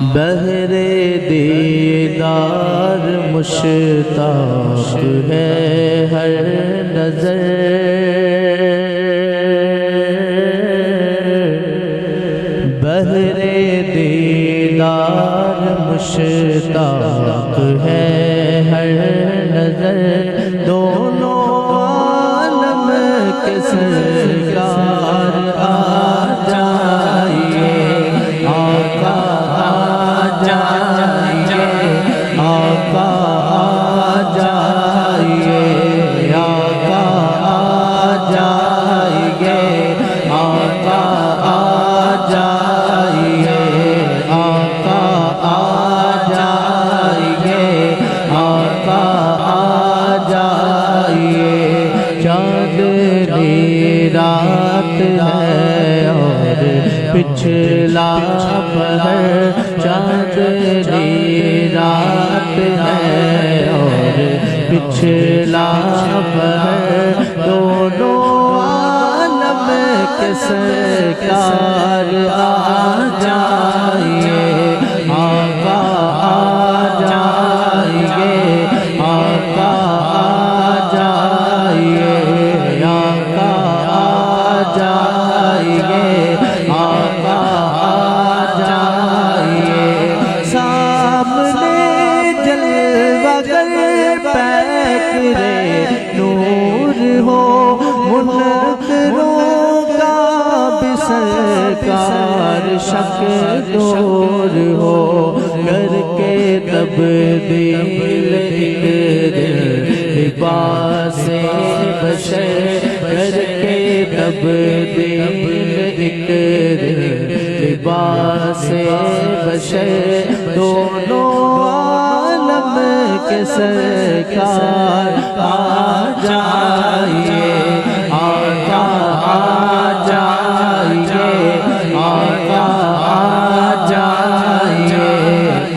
بہر دیدار مشتاق ہے ہر نظر، بہر دیدار مشتاق ہے ہر نظر، دونوں عالم کے سرکار آ جائیے، آقا آ جائیے، آقا آ جائیے، آقا آ جائیے، آقا آ جائیے، آقا آ جائیے، آقا آ جائیے۔ چاندنی رات ہے اور پچھلا پہر، چاندنی رات ہے اور پچھلا پہر، دونوں عالم کے سرکار آ جائیے، آقا آ جائیے، آقا آ جائیے، آقا آ جائیے، آقا آ جائیے۔ سامنے جلوہ گر پیکرے نور ہو، منکروں کا بھی سرکار شک دور ہو، کر کے تبدیل ایک دن لباس بشر، کر کے تبدیل ایک دن لباس بشر، دونوں عالم کے سرکار آ جائیے، آقا آ جائیے، آقا آ جائیے،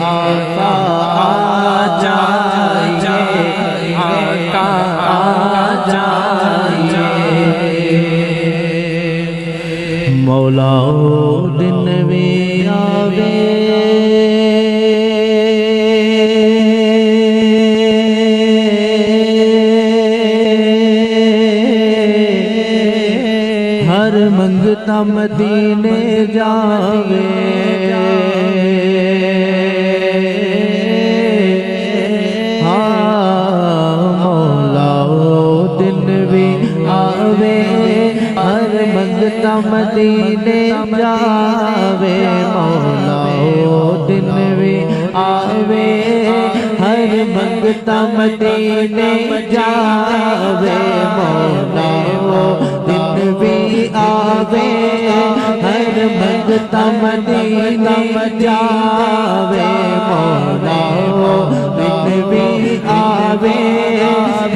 آقا آ جائیے، آقا آ جائیے۔ مولا دن بھی آوے، ہر منگتا مدینے جاوے، مولا دن بھی آوے، ہر منگتا مدینے جاوے، مولا دن بھی آوے، ہر منگتا مدینے جاوے، مولا دن بھی آوے، ہر منگتا مدینے جاوے، مولا دن بھی آوے،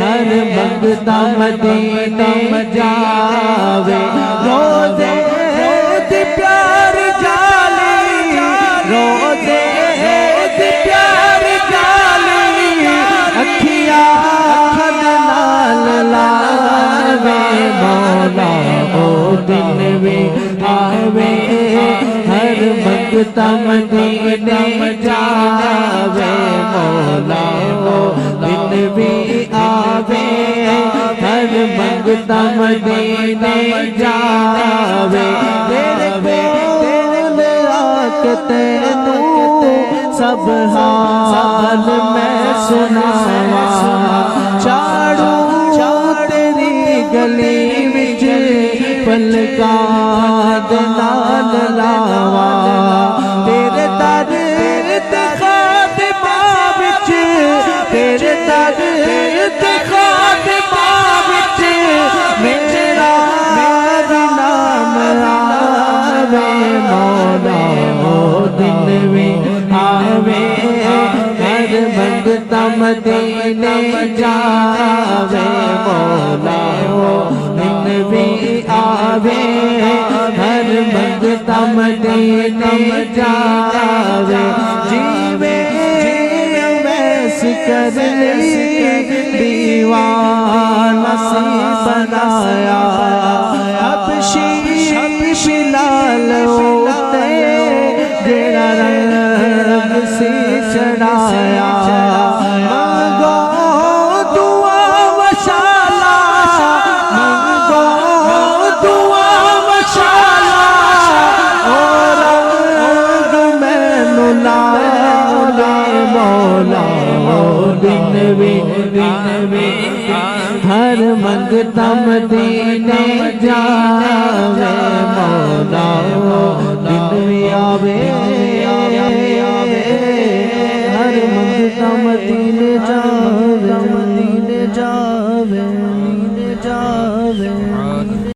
ہر منگتا مدینے جاوے، روزے دی پیار جالی، روزے دی پیار جالی، اکھیاں نال لاوے، مولا او دن بھی آوے، ہر منگتا مدینے جاوے، مولا او دن بھی آوے، ہر منگتا مدینے جاوے، تیرے کول آ کے تینوں سب حال میں سناواں، چاڑوں تیری گلی وچ پلکاں دے نال لاواں، تیرے در تے خادماں وچ، تیرے در تے خادماں وچ میرا بھی نام آوے، مولا او دن بھی آوے، ہر منگتا مدینے جاوے، مولا او دن بھی آوے، ہر منگتا مدینے جاوے، جیوے ویس کر دیوانہ سی بنایا، حبشی بلال ہوتے جڑا رنگ چڑھایا مانگو دعا مشالہ مانگو دعا مشالہ اور رنگ مینوں لاوے مولا ہر منگتا مدینے جاوے مولا دن بھی آوے